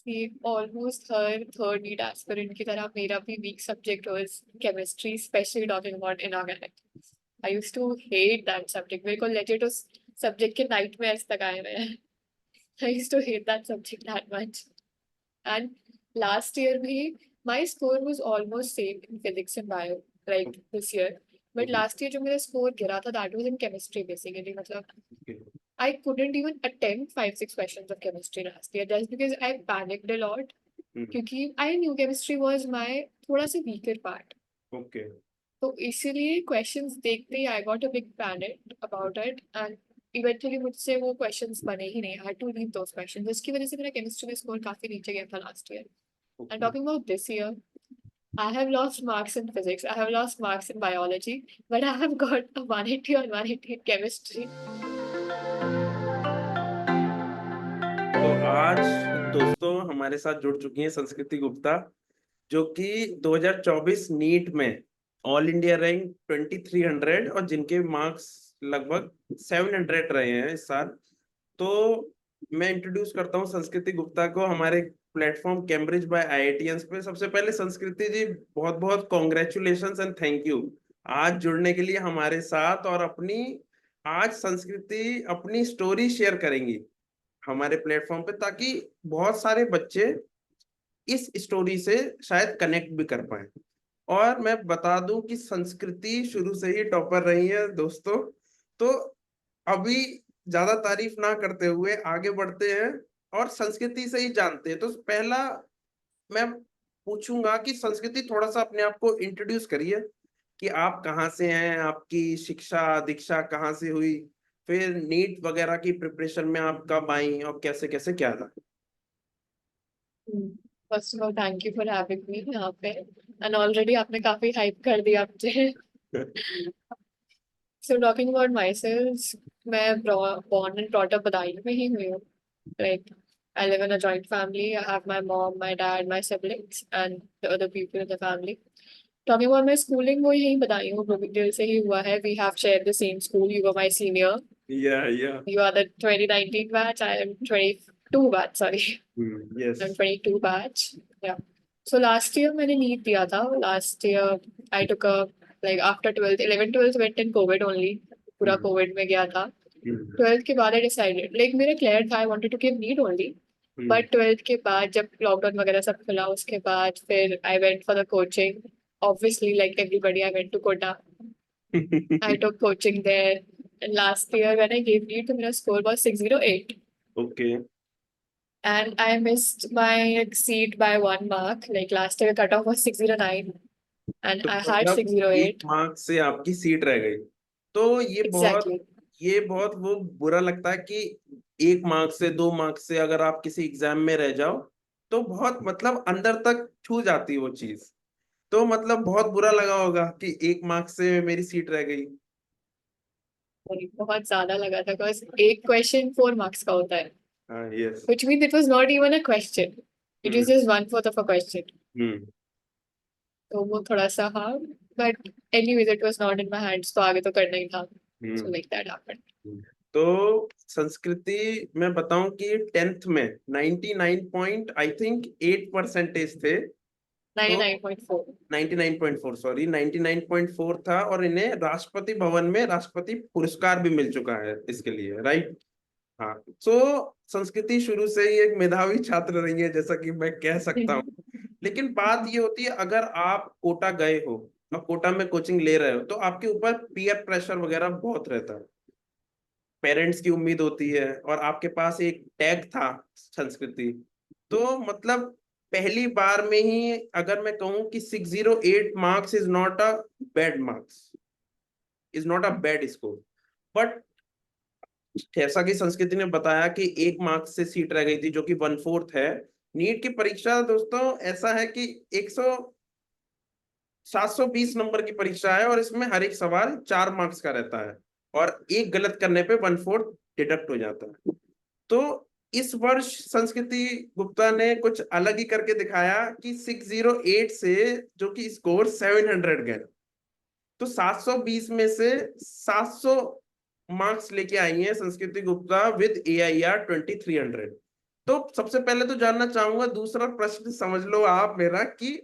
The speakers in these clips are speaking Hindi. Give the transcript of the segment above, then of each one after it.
कि ऑलमोस्ट हर थर्ड नीट एस्पिरेंट की तरह मेरा भी weak subject was chemistry, especially talking about inorganic. I used to hate that subject. मेरे को लेजिट उस सब्जेक्ट के नाइटमेयर्स तक आए हुए हैं। I used to hate that subject that much. And last year भी my score was almost same in physics and bio like this year. But Okay. Last year जो मेरा स्कोर गिरा था that was in chemistry basically. मतलब Okay. I couldn't even attempt 5-6 questions of chemistry last year just because I panicked a lot. Hmm. क्योंकि I knew chemistry was my थोड़ा सा weaker part. Okay. तो इसीलिए questions देखते ही I got a big panic about it and eventually मुझसे वो questions बने ही नहीं. I had to leave those questions. जिसकी वजह से मेरा chemistry में score काफी नीचे गया था last year. And Okay. talking about this year, I have lost marks in physics. I have lost marks in biology, but I have got a 180 on 180 in chemistry. तो आज दोस्तों हमारे साथ जुड़ चुकी हैं संस्कृति गुप्ता, जो कि 2024 नीट में ऑल इंडिया रैंक 2300 और जिनके मार्क्स लगभग 700 रहे हैं इस साल। तो मैं इंट्रोड्यूस करता हूं संस्कृति गुप्ता को हमारे प्लेटफॉर्म कैम्ब्रिज बाय आईआईटियंस पे। सबसे पहले संस्कृति जी, बहुत बहुत कॉन्ग्रेचुलेशंस एंड थैंक यू आज जुड़ने के लिए हमारे साथ। और आज संस्कृति अपनी स्टोरी शेयर करेंगी हमारे प्लेटफॉर्म पे, ताकि बहुत सारे बच्चे इस स्टोरी से शायद कनेक्ट भी कर पाए। और मैं बता दूं कि संस्कृति शुरू से ही टॉपर रही है दोस्तों। तो अभी ज्यादा तारीफ ना करते हुए आगे बढ़ते हैं और संस्कृति से ही जानते हैं। तो पहला मैं पूछूंगा कि संस्कृति थोड़ा सा अपने आप को इंट्रोड्यूस करिए कि आप कहाँ से हैं, आपकी शिक्षा दीक्षा कहाँ से हुई, फिर नीट वगैरह की प्रिपरेशन में आप कब आई और कैसे कैसे क्या था। First of all thank you for having me यहाँ पे एंड ऑलरेडी आपने काफी हाइप कर दिया मुझे। So talking about myself, मैं born and brought up Badaun में ही हुई हूँ। Like I live in a joint family. I have my mom, my dad, my siblings and the other people in the family. Talking about my schooling, वो यहीं बदायूं ब्लूमिंगडेल से ही हुआ है। We have share the same school. You were my senior. Yeah You are the 2019 batch. I am 22 batch. Sorry. Yes. I'm 22 batch. Yeah. So last year मैंने नीट दिया था. Last year I took a like after 12th, 11th, 12th went in COVID only. पूरा COVID में गया था. 12th के बाद I decided like मेरा clear था I wanted to give NEET only. But 12th के बाद जब लॉकडाउन वगैरह सब खुला उसके बाद फिर I went for the coaching. Obviously like everybody I went to Kota. I took coaching there. And last year when I gave NEET, my score was 608. Okay. And I missed my seat by 1 mark. Like last year, cutoff was 609. And तो I had मतलब एक 608. मार्क्स से आपकी सीट रह गई। तो Exactly. ये बहुत वो बुरा लगता है कि एक मार्क्स से, दो मार्क्स से अगर आप किसी एग्जाम में रह जाओ तो बहुत मतलब अंदर तक छू जाती है वो चीज। तो मतलब बहुत बुरा लगा होगा कि एक मार्क्स से मेरी सीट रह गई। बहुत ज्यादा लगा था बिकॉज एक क्वेश्चन 4 marks का होता है. हाँ yes. Which means it was not even a question. It was hmm. just 1/4 of a question. हम्म। तो वो थोड़ा सा हाँ. But anyways, it was not in my hands. तो आगे तो करना ही था. So hmm. like that happened. तो संस्कृति मैं बताऊं कि टेंथ में 99 पॉइंट आई थिंक 8% थे। तो 99.4. 99.4, सॉरी 99.4 था। और इन्हें राष्ट्रपति भवन में राष्ट्रपति पुरस्कार भी मिल चुका है इसके लिए, राइट। हाँ। सो संस्कृति शुरू से ही एक मेधावी छात्र रही है जैसा कि मैं कह सकता हूँ। लेकिन बात ये होती है, अगर आप कोटा गए हो और कोटा में कोचिंग ले रहे हो तो आपके ऊपर पीयर प्रेशर वगैरह बहुत रहता है। पेरेंट्स की उम्मीद होती है और आपके पास एक टैग था संस्कृति। तो मतलब पहली बार में ही अगर मैं कहूं कि 608 marks is not a bad marks, is not a bad score. But जैसा कि संस्कृति ने बताया कि एक मार्क्स से सीट रह गई थी जो कि 1/4 है। नीट की परीक्षा दोस्तों ऐसा है कि 720 नंबर की परीक्षा है और इसमें हर एक सवाल 4 मार्क्स का रहता है और एक गलत करने पे 1/4 डिडक्ट हो जाता है। तो इस वर्ष संस्कृति गुप्ता ने कुछ अलग ही करके दिखाया कि 608 से जो कि स्कोर 700 गए, तो 720 में से 700 मार्क्स लेके आई है संस्कृति गुप्ता विद AIR 2300। तो सबसे पहले तो जानना चाहूंगा, दूसरा प्रश्न समझ लो आप मेरा, कि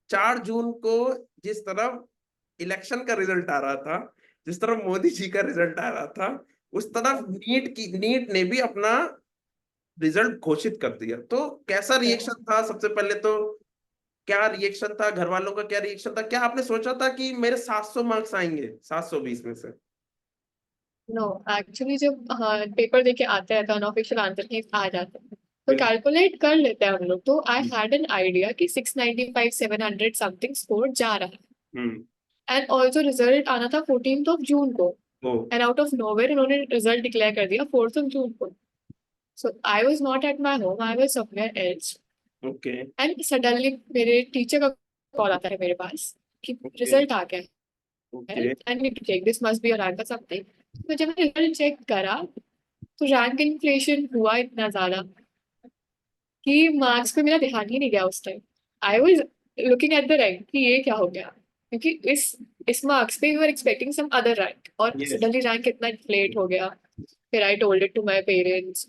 4 जून को जिस तरह इलेक्शन का रिजल्ट आ रहा था, जिस तरह मोदी जी का रिजल्ट आ रहा था, उस तरफ नीट ने भी अपना रिजल्ट घोषित कर दिया, तो कैसा रिएक्शन था? सबसे पहले तो क्या रिएक्शन था, घर वालों का क्या रिएक्शन था? क्या आपने सोचा था कि मेरे 700 मार्क्स आएंगे 720 में से? नो, एक्चुअली जब पेपर देके आते हैं तो अनऑफिशियल आंसर की आ जाते हैं, तो बिल्कुल। कैलकुलेट कर लेते हैं हम लोग। तो आई हैड एन आइडिया कि 695 700 समथिंग स्कोर जा रहा है। हम्म। एंड ऑल्सो रिजल्ट आना था 14th ऑफ जून को, oh. And out of nowhere इन्होंने रिजल्ट डिक्लेयर कर दिया 4th ऑफ जून को। So I was not at my home, I was somewhere else. Okay. And suddenly मेरे टीचर का कॉल आता है मेरे पास कि ओके। रिजल्ट आ गया है okay. And need to check, this must be a rank or something. तो जब मैंने रिजल्ट चेक करा तो रैंक इन्फ्लेशन हुआ इतना ज्यादा कि मार्क्स पे मेरा ध्यान ही नहीं गया उस time. I was looking at the rank कि ये क्या हो गया, क्योंकि इस मार्क्स पे we were expecting some other rank, और यस। सडनली रैंक इतना इन्फ्लेट हो गया। फिर I told it to my parents,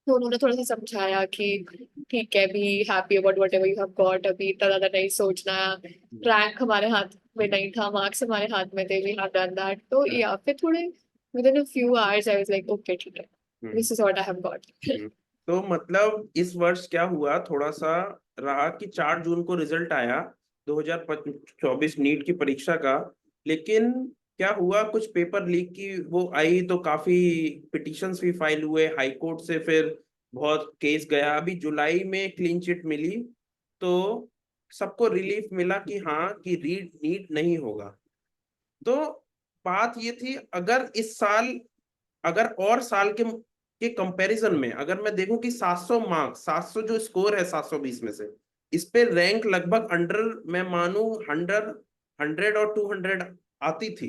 तो उन्होंने थोड़ा सा समझाया कि ठीक है, be happy about whatever you have got, अभी इतना ज्यादा नहीं सोचना। रैंक हमारे हाथ में नहीं था, मार्क्स हमारे हाथ में थे, वी हैव डन दैट। तो या फिर थोड़े with in a few hours I was like okay ठीक है, this is what I have got. तो मतलब इस वर्ष क्या हुआ, थोड़ा सा रहा कि 4 जून को रिजल्ट आया 2024 नीट की परीक्षा का, लेकिन क्या हुआ, कुछ पेपर लीक की वो आई तो काफी पिटिशंस भी फाइल हुए हाई कोर्ट से, फिर बहुत केस गया, अभी जुलाई में क्लीन चिट मिली, तो सबको रिलीफ मिला कि हाँ कि रीड नीट नहीं होगा। तो बात ये थी, अगर इस साल, अगर और साल के कंपैरिजन में अगर मैं देखूं कि 700 मार्क्स, 700 जो स्कोर है 720 में से, इस पे रैंक लगभग अंडर, मैं मानूं 100 और 200 आती थी,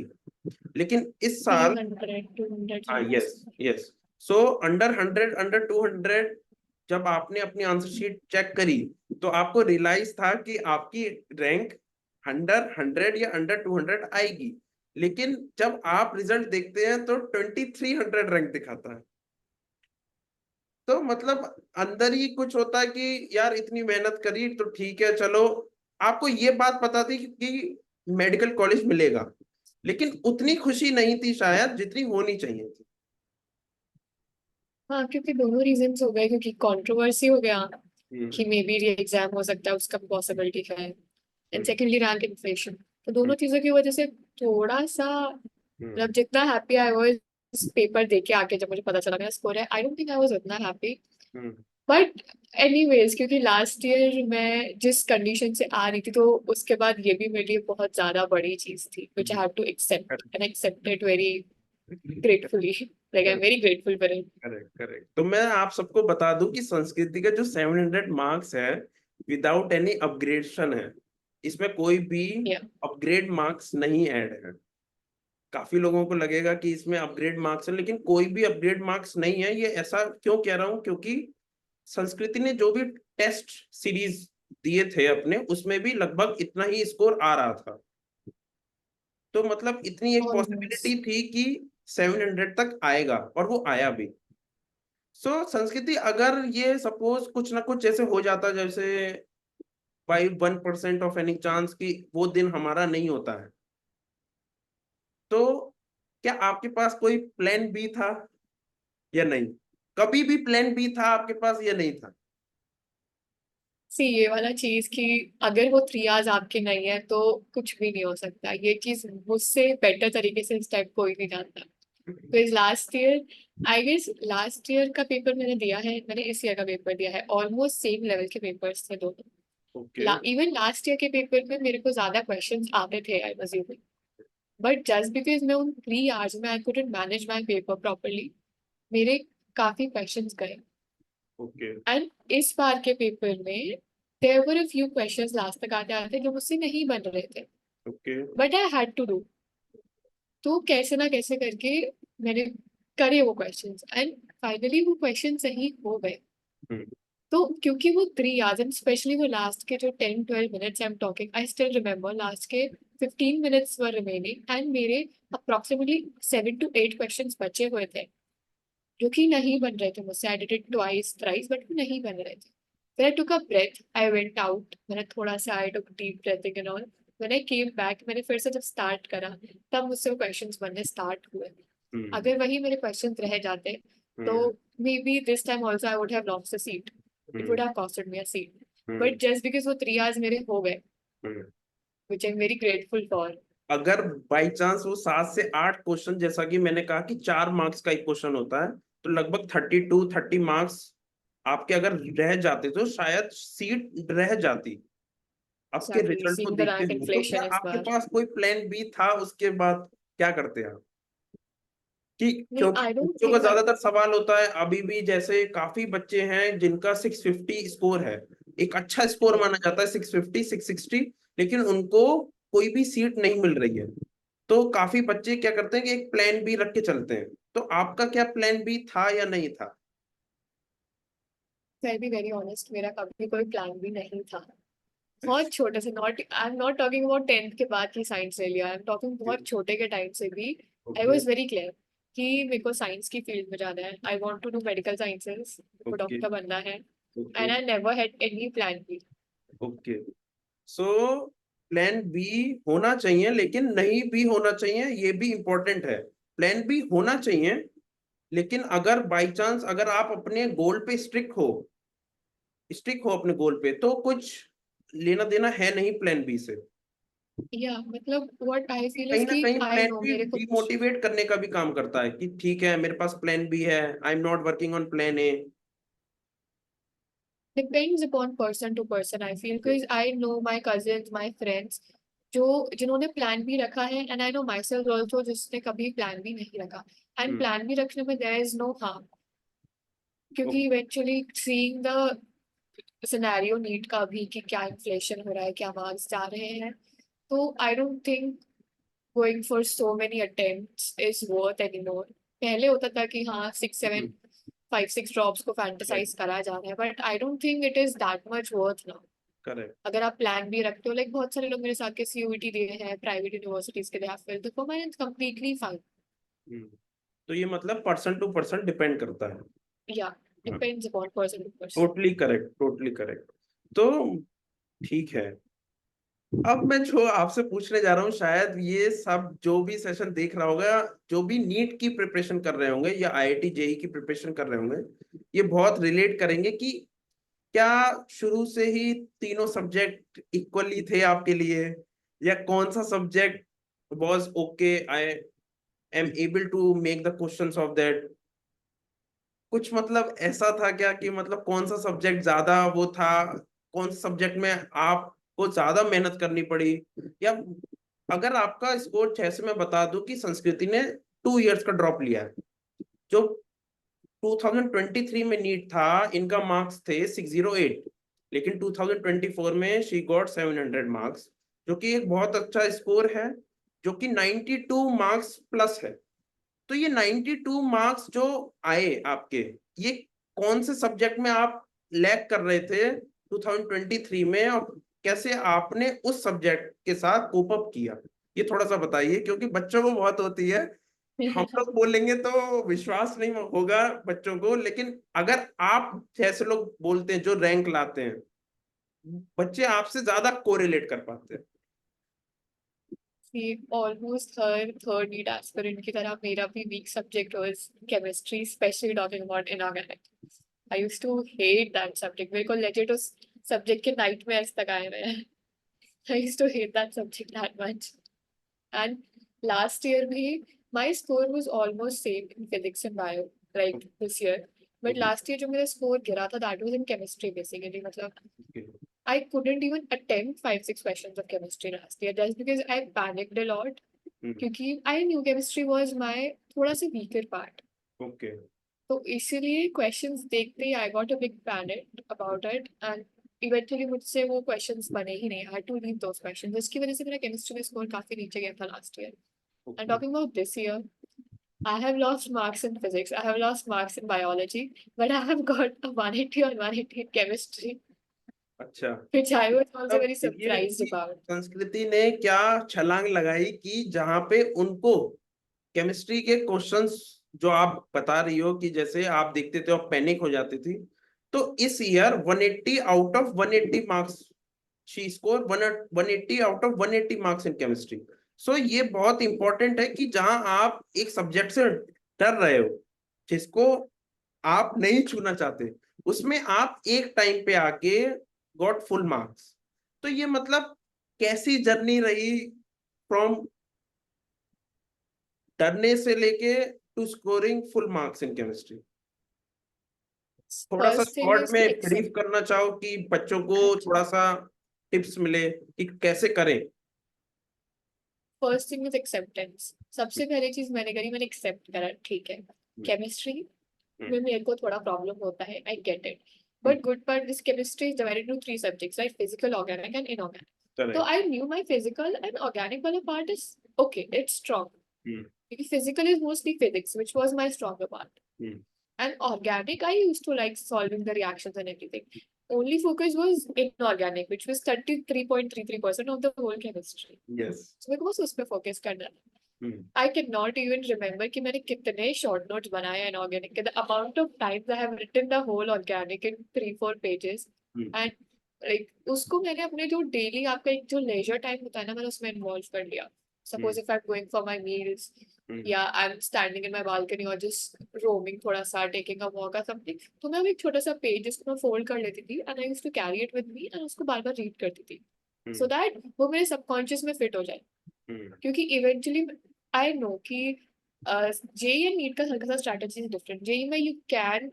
लेकिन इस साल, 300 200 हाँ something. Yes yes, so under 100 under 200, जब आपने अपनी आंसर शीट चेक करी तो आपको रियलाइज था कि आपकी रैंक अंडर 100 या अंडर 200 आएगी, लेकिन जब आप रिजल्ट देखते हैं तो 2300 रैंक दिखाता है। तो मतलब अंदर ही कुछ होता है कि यार इतनी मेहनत करी तो ठीक है चलो। आपको ये बात पता थी कि मेडिकल कॉलेज मिलेगा, लेकिन उतनी खुशी नहीं थी शायद जितनी होनी चाहिए थी। हाँ, क्योंकि दोनों रीजंस हो गए, क्योंकि कंट्रोवर्सी हो गया हम्म। कि मे बी एग्जाम हो सकता है, उसका भी पॉसिबिलिटी है, and hmm. Secondly rank inflation. तो हम्म। दोनों चीजों की वजह से थोड़ा सा, हम्म। मतलब जितना हैप्पी आई वाज पेपर दे के आके जब मुझे पता चला मेरा स्कोर है, I don't think I was उतना हैप्पी। हम्म। बट एनीवेज, क्योंकि लास्ट ईयर मैं जिस कंडीशन से आ रही थी, तो उसके बाद ये भी मेरे लिए बहुत ज्यादा बड़ी चीज थी which I have to accept, and accept it very gratefully, like I am very grateful for it. Correct correct. तो मैं आप सबको बता दूं कि संस्कृति का जो 700 मार्क्स है, विदाउट एनी अपग्रेडेशन है, इसमें कोई भी अपग्रेड मार्क्स नहीं ऐड है। काफी लोगों को लगेगा कि इसमें अपग्रेड मार्क्स है, लेकिन कोई भी अपग्रेड मार्क्स नहीं है। ये ऐसा क्यों कह रहा हूं, क्योंकि संस्कृति ने जो भी टेस्ट सीरीज दिए थे अपने, उसमें भी लगभग इतना ही स्कोर आ रहा था, तो मतलब इतनी एक पॉसिबिलिटी ऑलमोस्ट। थी कि 700 तक आएगा, और वो आया भी। सो संस्कृति, अगर ये सपोज कुछ ना कुछ जैसे हो जाता, जैसे बाई 1% ऑफ एनी चांस कि वो दिन हमारा नहीं होता है, तो क्या आपके पास कोई प्लान बी था या नहीं? कभी भी प्लान बी था आपके पास या नहीं था? सी, ये वाला चीज कि अगर वो 3 आवर्स आपके नहीं है तो कुछ भी नहीं हो सकता, ये चीज मुझसे बेटर तरीके से इस टाइप कोई नहीं जानता। Because last year, I guess last year का पेपर मैंने दिया है, मैंने इस ईयर का पेपर दिया है, ऑलमोस्ट सेम लेवल के पेपर्स थे ओके। दोनों। इवन लास्ट ईयर के पेपर में मेरे को ज्यादा क्वेश्चंस आते थे, I was using, but just because मैं उन 3 आवर्स में I couldn't manage my paper properly, मेरे काफी क्वेश्चंस गए। ओके। एंड इस बार के पेपर में there were a few questions last तक आते आते जो मुझसे नहीं बन रहे थे, okay. But I had to do. तो कैसे ना कैसे करके मैंने करे वो क्वेश्चंस, एंड फाइनली वो क्वेश्चन सही हो गए। हम्म। तो क्योंकि वो 3 आवर्स, एंड स्पेशली वो लास्ट के जो 10-12 minutes I am talking, I still remember last के 15 मिनट्स वर रिमेनिंग, एंड मेरे अप्रोक्सीमेटली 7 to 8 क्वेश्चंस बचे हुए थे। जो कि नहीं बन रहे थे मुझसे। I did it twice thrice but नहीं बन रहे थे। फिर I took a breath, I went out, मैंने थोड़ा सा I took deep breathing and all. When I came back, मैंने फिर से जब स्टार्ट करा तब मुझसे वो क्वेश्चंस बनने स्टार्ट हुए। अगर वही मेरे क्वेश्चंस रह जाते तो maybe this time also I would have lost a seat, it would have costed me a seat. But just because वो 3 hours मेरे हो गए, which I am very grateful for. अगर बाई चांस वो 7 से 8 क्वेश्चन, जैसा कि मैंने कहा कि 4 मार्क्स का एक क्वेश्चन होता है, तो लगभग 32-30 मार्क्स आपके अगर रह जाते तो शायद सीट रह जाती। आपके एग्जैक्टली, रिजल्ट को सीइंग द देखते रैंक हुए तो क्या इन्फ्लेशन इस आपके बार। पास कोई प्लान बी था? उसके बाद क्या करते हैं आप? कि नहीं, क्योंकि आई डोंट बच्चों का थिंक दैट। ज्यादातर सवाल होता है अभी भी, जैसे काफी बच्चे हैं जिनका 650 स्कोर है, एक अच्छा स्कोर माना जाता है 650 660, लेकिन उनको कोई भी सीट नहीं मिल रही है। तो काफी बच्चे क्या करते हैं कि एक प्लान बी रख के चलते हैं। तो आपका क्या प्लान बी था या नहीं था? टू बी वेरी ऑनेस्ट, मेरा कभी कोई प्लान भी नहीं था। बहुत छोटे से, not I am not talking about 10th के बाद की साइंस ले लिया, आई एम टॉकिंग बहुत छोटे के टाइम से भी। I okay was very clear कि मेरे को साइंस की फील्ड में जाना है, I want to do medical sciences, मेरे को ओके डॉक्टर बनना है। Okay and I never had any plan B. Okay. So plan B होना चाहिए, लेकिन नहीं भी होना चाहिए, ये भी इम्पोर्टेंट है। प्लान बी होना चाहिए, लेकिन अगर बाई चांस अगर आप अपने गोल पे स्टिक हो अपने गोल पे, तो कुछ लेना देना है नहीं प्लान बी से। या मतलब व्हाट आई फील इज कहीं ना कि कहीं आई प्लान नो बी मेरे को कुछ। डिमोटिवेट करने का भी काम करता है कि ठीक है मेरे पास प्लान बी है, I am not working on plan A. Depends upon person to person I feel, because I know my cousins, my friends जो जिन्होंने प्लान भी रखा है, and I know myself also जिसने कभी प्लान भी नहीं रखा। एंड प्लान भी रखने में देयर इज नो हार्म, क्योंकि eventually seeing the scenario NEET का भी कि क्या इन्फ्लेशन हो रहा है, क्या मार्क्स जा रहे हैं, तो I don't think going for so many attempts is worth anymore. पहले होता था कि हाँ 6 7 5 6 ड्रॉप्स को फैंटेसाइज करा जा रहा है, but I don't think it is that much worth now. Correct. अगर आप प्लान भी रखते हो, लाइक बहुत सारे लोग मेरे साथ के सीयूईटी दिए हैं प्राइवेट यूनिवर्सिटीज के, they have filled the form and it's completely fine. तो ये मतलब पर्सन टू पर्सन डिपेंड करता है। Yeah depends upon person to person. Totally correct, totally correct. तो ठीक है, अब मैं जो आपसे पूछने जा रहा हूँ, शायद ये सब जो भी सेशन देख रहा होगा, जो भी नीट की प्रिपरेशन कर रहे होंगे या आईआईटी जेई की प्रिपरेशन कर रहे होंगे, ये बहुत रिलेट करेंगे कि क्या शुरू से ही तीनों सब्जेक्ट इक्वली थे आपके लिए, या कौन सा subject was okay, I am able to make the questions of that. कुछ मतलब ऐसा था क्या कि मतलब कौन सा सब्जेक्ट ज्यादा वो था, कौन सा सब्जेक्ट में आपको ज्यादा मेहनत करनी पड़ी? या अगर आपका स्कोर 6 से मैं बता दूं कि संस्कृति ने 2 इयर्स का ड्रॉप लिया है, जो 2023 में नीट था, इनका मार्क्स थे 608, लेकिन 2024 में शी गॉट 700 मार्क्स, जो कि एक बहुत अच्छा स्कोर है, जो कि 92 मार्क्स प्लस है। तो ये 92 मार्क्स जो आए आपके, ये कौन से सब्जेक्ट में आप लैग कर रहे थे 2023 में, और कैसे आपने उस सब्जेक्ट के साथ कोप अप किया? ये थोड़ा सा बताइए, क्योंकि बच्चों को बहुत होती है। हम लोग बोलेंगे तो विश्वास नहीं होगा बच्चों को, लेकिन अगर आप जैसे लोग बोलते हैं जो रैंक लाते हैं, बच्चे आपसे ज्यादा कोरिलेट कर पाते हैं। ऑलमोस्ट हर थर्ड नीट एस्पिरेंट की तरह मेरा भी weak subject was chemistry, especially talking about inorganic. I used to hate that subject, मेरे को लेजिट उस सब्जेक्ट के नाइटमेयर्स तक आए हुए हैं। I used to hate that subject that much. And last year भी my score was almost same in physics and bio like this year, but last year जो मेरा स्कोर गिरा था that was in chemistry basically. मतलब I couldn't even attempt 5 6 questions of chemistry last year just because I panicked a lot. क्योंकि I knew chemistry was my थोड़ा सा weaker part. ओके। तो इसीलिए questions देखते ही I got a big panic about it and eventually मुझसे वो questions बने ही नहीं. I had to leave those questions. जिसकी वजह से मेरा chemistry में score काफी नीचे गया था last year. And talking about this year, I have lost marks in physics. I have lost marks in biology, but I have got a 180 on 180 in chemistry, अच्छा, which I was also तब very ये surprised कि about. संस्कृति ने क्या छलांग लगाई कि जहां पे उनको केमिस्ट्री के क्वेश्चंस जो आप बता रही हो कि जैसे आप देखते थे और पैनिक हो जाती थी, तो इस year 180 out of 180 marks she score 180 out of 180 marks in chemistry. So ये बहुत इंपॉर्टेंट है कि जहां आप एक सब्जेक्ट से डर रहे हो, जिसको आप नहीं छूना चाहते, उसमें आप एक टाइम पे आके गॉट फुल मार्क्स। तो ये मतलब कैसी जर्नी रही फ्रॉम डरने से लेके to scoring full marks in chemistry? थोड़ा सा first thing short is to में एक्सेप्ट। ब्रीफ करना चाहो कि बच्चों को अच्छा, थोड़ा सा टिप्स मिले कि कैसे करें। First thing is acceptance. सबसे पहली चीज मैंने करी, मैंने एक्सेप्ट करा, ठीक है केमिस्ट्री में मेरे को थोड़ा प्रॉब्लम होता है, I get it, but good part this chemistry is divided to three subjects, right? Physical, organic and inorganic. तो correct. I knew my physical and organic वाला part is okay, it's strong, क्योंकि physical is mostly physics which was my stronger part, and organic I used to like solving the reactions and everything. Only focus was inorganic, which was 33.33% of the whole chemistry. Yes. So मेरे को बस उस पे फोकस करना है। I cannot even remember कि मैंने कितने short notes बनाए inorganic के, the amount of times I have written the whole organic in 3-4 pages, and like उसको मैंने अपने जो daily आपका एक जो leisure time होता है ना, मैंने उसमें involve कर लिया. Suppose if I'm going for my meals, या I am standing in my balcony और जस्ट रोमिंग थोड़ा सा, टेकिंग अ वॉक और समथिंग, तो मैं एक छोटा सा पेज जिसको मैं फोल्ड कर लेती थी and I used to carry it with me and उसको बार बार रीड करती थी, सो दैट वो मेरे सबकॉन्शियस में फिट हो जाए। क्योंकि इवेंचुअली आई नो कि जेई एंड नीट का हल्का सा स्ट्रैटेजी डिफरेंट। जेई में you can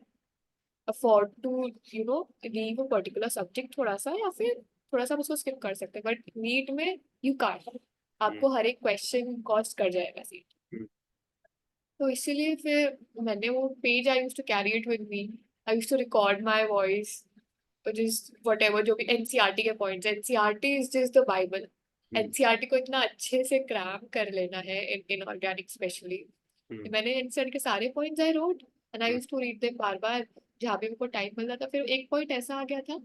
afford to leave a particular subject थोड़ा सा, या फिर थोड़ा सा आप उसको स्किप कर सकते हैं, बट नीट में यू कांट, आपको हर एक क्वेश्चन कॉस्ट कर जाएगा सीट। तो इसीलिए फिर मैंने वो page, I used to carry it with me, I used to record my voice, just whatever जो भी एनसीईआरटी के points, NCERT is just the Bible. NCERT को इतना अच्छे से क्रैम कर लेना है इन ऑर्गेनिक स्पेशली। मैंने एनसीईआरटी के सारे points I rote and I used to read them बार बार जहाँ भी मेरे को टाइम मिलता था। फिर एक पॉइंट ऐसा आ गया था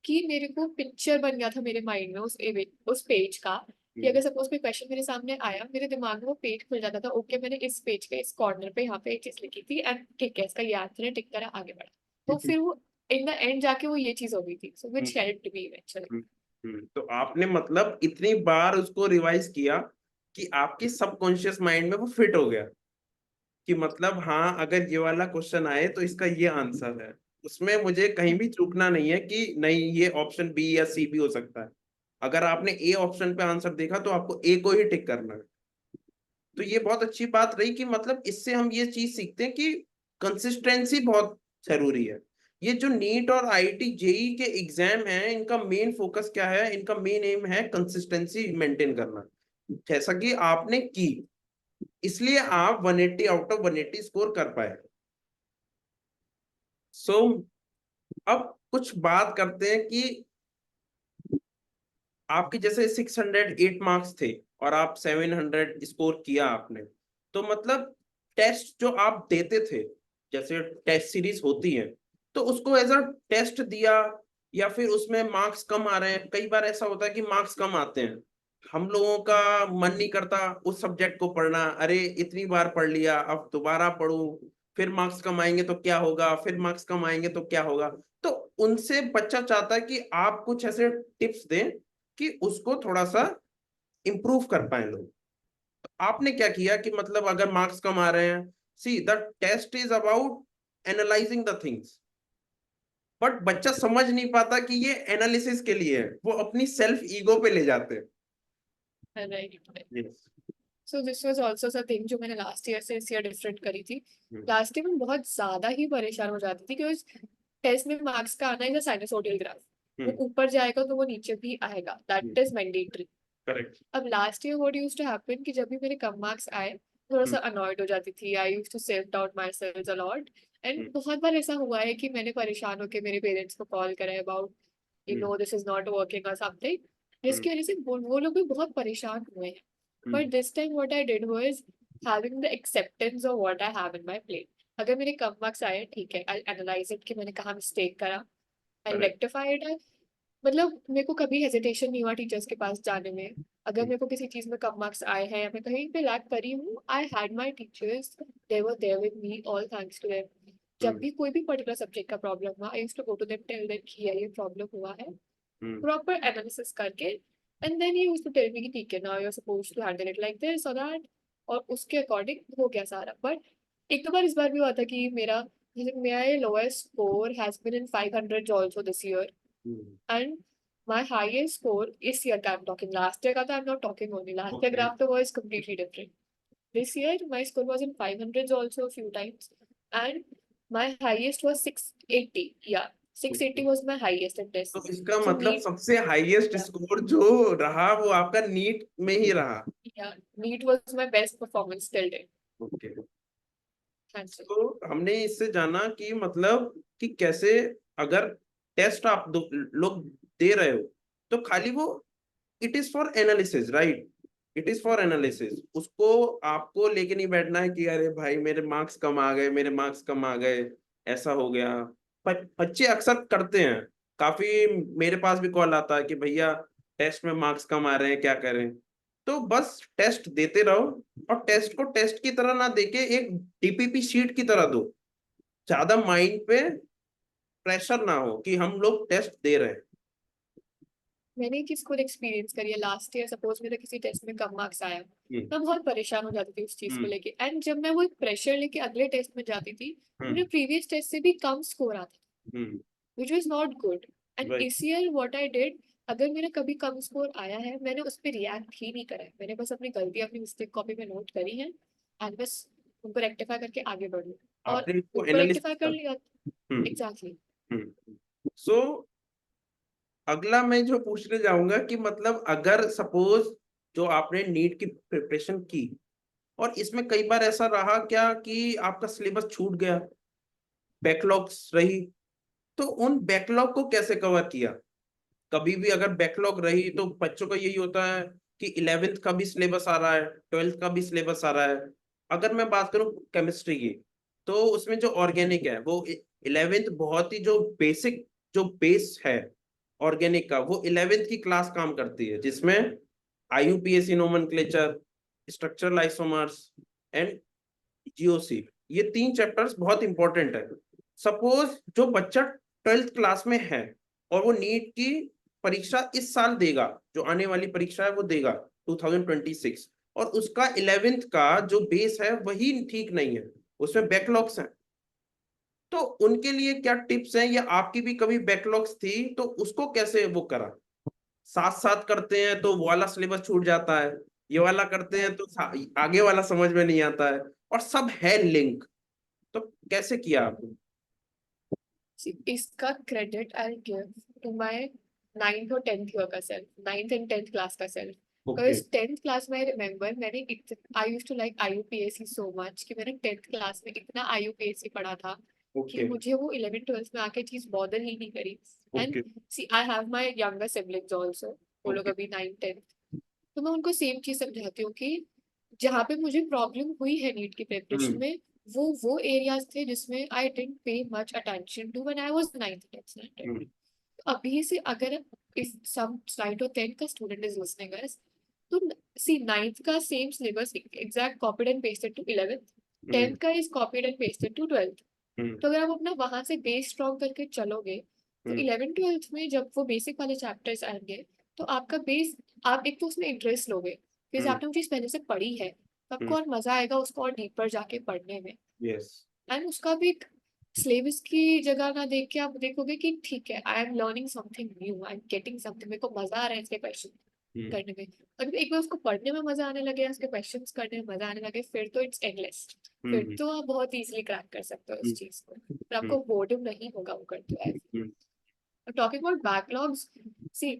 कि मेरे को पिक्चर बन गया था मेरे माइंड में उस पेज का, कि अगर सपोज कोई क्वेश्चन मेरे सामने आया, मेरे दिमाग में वो पेज खुल जाता था, ओके मैंने इस पेज के इस कॉर्नर पे यहाँ पे एक चीज लिखी थी एंड ठीक है इसका ये आंसर है, टिक करा आगे बढ़ा। तो फिर वो इन द एंड जाके वो ये चीज हो गई थी, so which helped me eventually. तो आपने मतलब इतनी बार उसको रिवाइज किया कि आपके सबकॉन्शियस माइंड में वो फिट हो गया कि मतलब हाँ, अगर ये वाला क्वेश्चन आए तो इसका ये आंसर है, उसमें मुझे कहीं भी चूकना नहीं है कि नहीं ये ऑप्शन बी या सी भी हो सकता है। अगर आपने ए ऑप्शन पे आंसर देखा तो आपको ए को ही टिक करना है। तो ये बहुत अच्छी बात रही कि मतलब इससे हम ये चीज सीखते हैं कि कंसिस्टेंसी बहुत जरूरी है। ये जो नीट और आईआईटी जेई के एग्जाम हैं, इनका मेन फोकस क्या है? इनका मेन एम है कंसिस्टेंसी मेंटेन करना, जैसा कि आपने की, इसलिए आप 180 आउट ऑफ 180 स्कोर कर पाए। सो अब कुछ बात करते हैं कि आपके जैसे 608 मार्क्स थे और आप 700 स्कोर किया आपने, तो मतलब टेस्ट जो आप देते थे, जैसे टेस्ट सीरीज होती है, तो उसको एज अ टेस्ट दिया, या फिर उसमें मार्क्स कम आ रहे हैं? कई बार ऐसा होता है कि मार्क्स कम आते हैं, हम लोगों का मन नहीं करता उस सब्जेक्ट को पढ़ना, अरे इतनी बार पढ़ लिया अब दोबारा पढ़ूं, फिर मार्क्स कम आएंगे तो क्या होगा, फिर मार्क्स कम आएंगे तो क्या होगा। तो उनसे बच्चा चाहता है कि आप कुछ ऐसे टिप्स दें कि उसको थोड़ा सा इम्प्रूव कर पाए लोग। तो आपने क्या किया कि मतलब अगर मार्क्स कम आ रहे हैं, see the test is about analysing the things, but बच्चा समझ नहीं पाता कि ये एनालिसिस के लिए है, वो अपनी सेल्फ ईगो पे ले जाते हैं। Right. Yes. So this was also a thing जो मैंने लास्ट ईयर से इस ईयर डिफरेंट करी थी। लास्ट ईयर में बहुत ज्यादा ही परेशान हो जाती थी क्योंकि टेस्ट में मार्क्स का आना इज अ साइनसोइडल ग्राफ, वो ऊपर जाएगा तो वो नीचे भी आएगा, दैट इज मैंडेटरी। करेक्ट। अब last year what used to happen कि जब भी मेरे कम मार्क्स आए, थोड़ा सा अनॉयड हो जाती थी, I used to self doubt myself a lot, and बहुत बार ऐसा हुआ है कि मैंने परेशान होकर मेरे पेरेंट्स को कॉल करा about this is not working और समथिंग, जिसकी वजह से वो लोग भी बहुत परेशान हुए हैं। But this time what I did was having the acceptance of what I have in my plate. अगर मेरे कम मार्क्स आए, ठीक है, आई एनालाइज इट कि मैंने कहाँ मिस्टेक करा, आई करेक्ट। रेक्टिफाई इट, मतलब मेरे को कभी हेजिटेशन नहीं हुआ टीचर्स के पास जाने में। अगर हम्म, मेरे को किसी चीज में कम मार्क्स आए हैं या मैं कहीं पे लैग करी हूँ, I had my teachers, they were there with me, all thanks to them. जब हम्म, भी कोई भी पर्टिकुलर सब्जेक्ट का प्रॉब्लम हुआ, I used to go to them, tell them कि ये प्रॉब्लम हुआ है, हम्म, प्रॉपर एनालिसिस करके, and then he used to tell me कि ठीक है, now you are supposed to handle it like this or that, और उसके अकॉर्डिंग हो गया सारा। बट एक दो बार इस बार भी हुआ था कि मेरा, जैसे मेरा lowest score has been in 500 also this year, hmm, and my highest score is year that I'm talking. Last year, I'm not talking only. Last year okay. graph was completely different. This year, my score was in 500s also a few times, and my highest was 680. Yeah, 680 was my highest in तो tests. इसका So मतलब NEET, सबसे हाईएस्ट yeah, स्कोर जो रहा वो आपका नीट में ही रहा। yeah, NEET was my best performance till date. Okay. Thanks. तो हमने इससे जाना कि मतलब कि कैसे अगर टेस्ट आप लोग दे रहे हो तो खाली वो it is for analysis, right? It is for analysis. उसको आपको लेके नहीं बैठना है कि अरे भाई मेरे मार्क्स कम आ गए, मेरे मार्क्स कम आ गए, ऐसा हो गया। बच्चे अक्सर करते हैं। काफी मेरे पास भी कॉल आता है कि भैया टेस्ट में मार्क्स कम आ रहे हैं, क्या करें? तो बस टेस्ट देते रहो, और टेस्ट को टेस्ट की तरह ना देके एक डीपीपी शीट की तरह दो। ज्यादा माइंड पे प्रेशर ना हो कि हम लोग टेस्ट दे रहे हैं। मैंने एक चीज खुद एक्सपीरियंस करी है। लास्ट ईयर सपोज मेरा किसी टेस्ट में कम मार्क्स आया, हम्म, मैं बहुत परेशान हो जाती थी उस चीज को हम्म, लेके, एंड जब मैं वो प्रेशर लेके अगले टेस्ट में जाती थी, मेरे हम्म, प्रीवियस टेस्ट से भी कम स्कोर आता हम्म, था, which was not good. And right. इस ईयर व्हाट आई डिड, अगर मेरा कभी कम स्कोर आया है, मैंने उस पर रिएक्ट ही नहीं करा है। मैंने बस अपनी गलती, अपनी मिस्टेक कॉपी में नोट करी है, एंड बस उनको रेक्टिफाई करके आगे बढ़ू, और आपने इसको उनको एनालिसिस रेक्टिफाई कर कर। लिया। हम्म, एग्जैक्टली। हम्म। सो अगला मैं जो पूछने जाऊंगा कि मतलब अगर सपोज जो आपने नीट की प्रिपरेशन की और इसमें कई बार ऐसा रहा क्या कि आपका सिलेबस छूट गया, बैकलॉग्स रही, तो उन बैकलॉग को कैसे कवर किया? कभी भी अगर बैकलॉग रही तो बच्चों का यही होता है कि 11th का भी सिलेबस आ रहा है, 12th का भी सिलेबस आ रहा है। अगर मैं बात करूं केमिस्ट्री की, तो उसमें जो ऑर्गेनिक है वो 11th बहुत ही जो बेसिक जो बेस है ऑर्गेनिक का, वो 11th की क्लास काम करती है, जिसमें IUPAC nomenclature, structural isomers and GOC, ये तीन चैप्टर्स बहुत इंपॉर्टेंट है। सपोज जो बच्चा 12th क्लास में है और वो नीट की परीक्षा इस साल देगा, जो आने वाली परीक्षा है वो देगा 2026, और उसका 11th का जो बेस है वही ठीक नहीं है, उसमें बैकलॉग्स हैं, तो उनके लिए क्या टिप्स हैं? या आपकी भी कभी बैकलॉग्स थी तो उसको कैसे वो करा? साथ साथ करते हैं तो वो वाला सिलेबस छूट जाता है, ये वाला करते हैं तो आगे वाला समझ में नहीं आता है, और सब है लिंक, तो कैसे किया आपने? इसका credit I give to my 9th और 10th ईयर का self, 9th and 10th class का self. Okay. Because 10th class में आई रिमेम्बर, मैंने I use to like I UPSC so much कि मैंने 10th क्लास में इतना आईयूपीएससी पढ़ा था कि ओके। मुझे वो 11th 12th में आके चीज बॉदर ही नहीं करी। And okay. See I have my younger siblings also, वो लोग ओके। अभी 9th 10th, तो मैं उनको सेम चीज समझाती हूँ कि जहाँ पे मुझे प्रॉब्लम हुई है नीट की प्रिपरेशन हम्म, में, वो एरियाज थे जिसमें I didn't pay much attention to when I was 9th 10th standard. Hmm, अभी से अगर इफ सम 9th और 10th का स्टूडेंट इज लिसनिंग अस, तो सी 9th का same syllabus exact copied and pasted to 11th, hmm, 10th का is copied and pasted to 12th। Hmm, तो अगर आप अपना वहां से बेस स्ट्रॉन्ग करके चलोगे, तो हम्म, 11th 12th में जब वो बेसिक वाले चैप्टर्स आएंगे, तो आपका बेस, आप एक तो उसमें इंटरेस्ट लोगे क्योंकि हम्म, आपने वो चीज पहले से पढ़ी है, तो आपको हम्म, और मजा आएगा उसको और डीपर जाके पढ़ने में। यस। एंड उसका भी एक सिलेबस की जगह ना देख के आप देखोगे कि ठीक है, I am learning something new, I am getting something, मेरे को मजा आ रहा है इसके क्वेश्चन हम्म, करने में। और एक बार उसको पढ़ने में मजा आने लगे, उसके क्वेश्चंस करने में मजा आने लगे, फिर तो इट्स एंडलेस। फिर हम्म, तो आप बहुत इजीली क्रैक कर सकते हो इस हम्म, चीज को, फिर हम्म, आपको बोर्डम नहीं होगा वो करते हुए। Hmm, talking about backlogs, see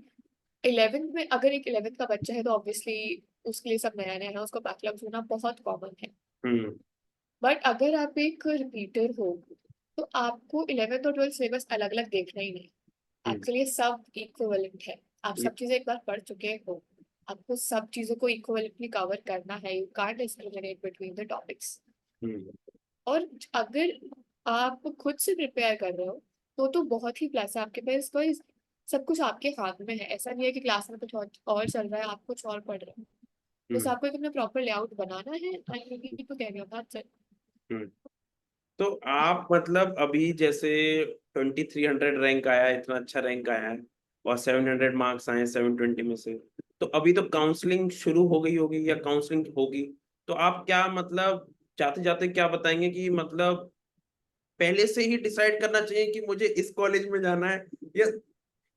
11th में अगर एक 11th का बच्चा है तो ऑब्वियसली उसके लिए सब नया नया है, उसको बैकलॉग्स होना बहुत कॉमन है। हम्म, बट अगर आप एक रिपीटर हो, तो आपको 11th और 12th सिलेबस अलग अलग देखना ही नहीं। हम्म, एक्चुअली सब इक्विवेलेंट है, आप हम्म, सब चीजें एक बार पढ़ चुके हो, आपको सब चीजों को इक्विवेलेंटली कवर करना है, you can't discriminate between the topics. Hmm, और अगर आप खुद से प्रिपेयर कर रहे हो, तो बहुत ही प्लस है आपके पास, सब कुछ आपके हाथ में है। ऐसा नहीं है कि क्लास में कुछ और चल रहा है, आप कुछ और पढ़ रहे हो। बस हम्म आपको एक अपना प्रॉपर लेआउट बनाना है एंड यू तो कह बात सर। हम्म। तो आप मतलब अभी जैसे 2300 रैंक आया है, इतना अच्छा रैंक आया है और 700 मार्क्स आए 720 में से, तो अभी तो काउंसलिंग शुरू हो गई होगी या काउंसलिंग होगी, तो आप क्या मतलब जाते जाते क्या बताएंगे कि मतलब पहले से ही डिसाइड करना चाहिए कि मुझे इस कॉलेज में जाना है, या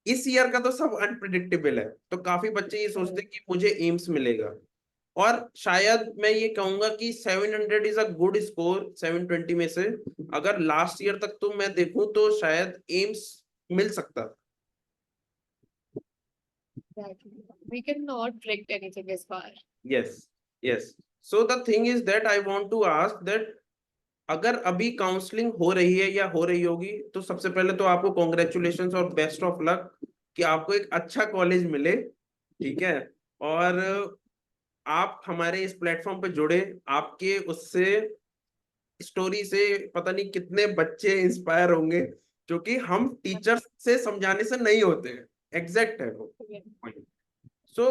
इस ईयर का तो सब अनप्रिडिक्टेबल है, तो काफी बच्चे ये सोचते हैं कि मुझे एम्स मिलेगा, और शायद मैं ये कहूंगा कि 700 इज अ गुड स्कोर 720 में से, अगर लास्ट ईयर तक तो मैं देखूं तो शायद एम्स मिल सकता था। We can not predict anything इस बार। Yes yes. So the thing is that I want to ask that अगर अभी काउंसलिंग हो रही है या हो रही होगी, तो सबसे पहले तो आपको कॉन्ग्रेचुलेशंस और बेस्ट ऑफ लक कि आपको एक अच्छा कॉलेज मिले, ठीक है। और आप हमारे इस प्लेटफॉर्म पे जुड़े, आपके उससे स्टोरी से पता नहीं कितने बच्चे इंस्पायर होंगे, जो कि हम टीचर्स से समझाने से नहीं होते हैं, एग्जैक्ट है वो। सो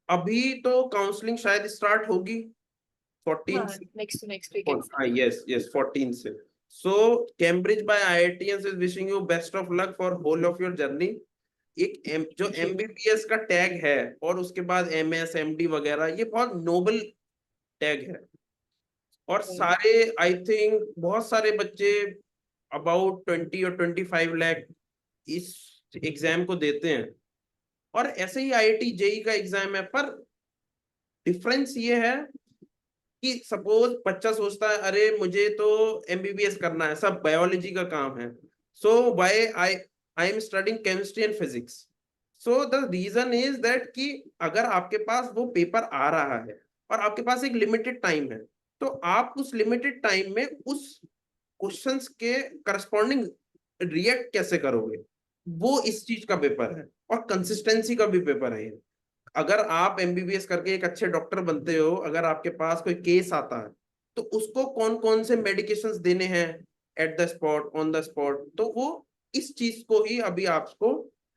अभी तो काउंसलिंग शायद स्टार्ट होगी 14 हाँ, से। नेक्स्ट वीकेंड से। यस यस 14 से। So Cambridge by IITian is wishing you best of luck for whole of your journey. जो थैंक यू। एमबीबीएस का टैग है और उसके बाद एमएस एमडी वगैरह, ये बहुत नोबल टैग है, और सारे आई थिंक बहुत सारे बच्चे अबाउट 20 और 25 लाख इस एग्जाम को देते हैं, और ऐसे ही आईआईटी जेई का एग्जाम है, पर डिफरेंस ये है कि सपोज बच्चा सोचता है अरे मुझे तो एमबीबीएस करना है, सब बायोलॉजी का काम है, so why I I am studying chemistry and physics. So the reason is that कि अगर आपके पास वो पेपर आ रहा है और आपके पास एक लिमिटेड टाइम है, तो आप उस लिमिटेड टाइम में उस क्वेश्चंस के करस्पॉन्डिंग रिएक्ट कैसे करोगे, वो इस चीज का पेपर है, और कंसिस्टेंसी का भी पेपर है ये। अगर आप एमबीबीएस करके एक अच्छे डॉक्टर बनते हो, अगर आपके पास कोई केस आता है, तो उसको कौन कौन से मेडिकेशंस देने हैं at the spot on the spot, तो वो इस चीज को ही अभी आपको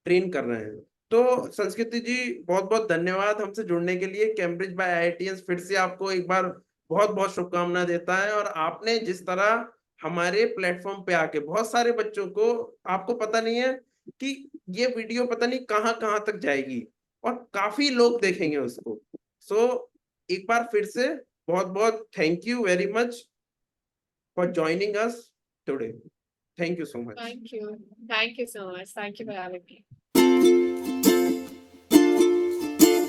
ट्रेन कर रहे हैं। तो संस्कृति जी बहुत बहुत धन्यवाद हमसे जुड़ने के लिए। कैम्ब्रिज बाय आईआईटीएन फिर से आपको एक बार बहुत बहुत शुभकामना देता है, और आपने जिस तरह हमारे प्लेटफॉर्म पे आके बहुत सारे बच्चों को, आपको पता नहीं है कि ये वीडियो पता नहीं कहाँ कहाँ तक जाएगी, और काफी लोग देखेंगे उसको। सो एक बार फिर से बहुत बहुत thank you very much for joining us today. Thank you so much. Thank you. Thank you so much. Thank you for having me.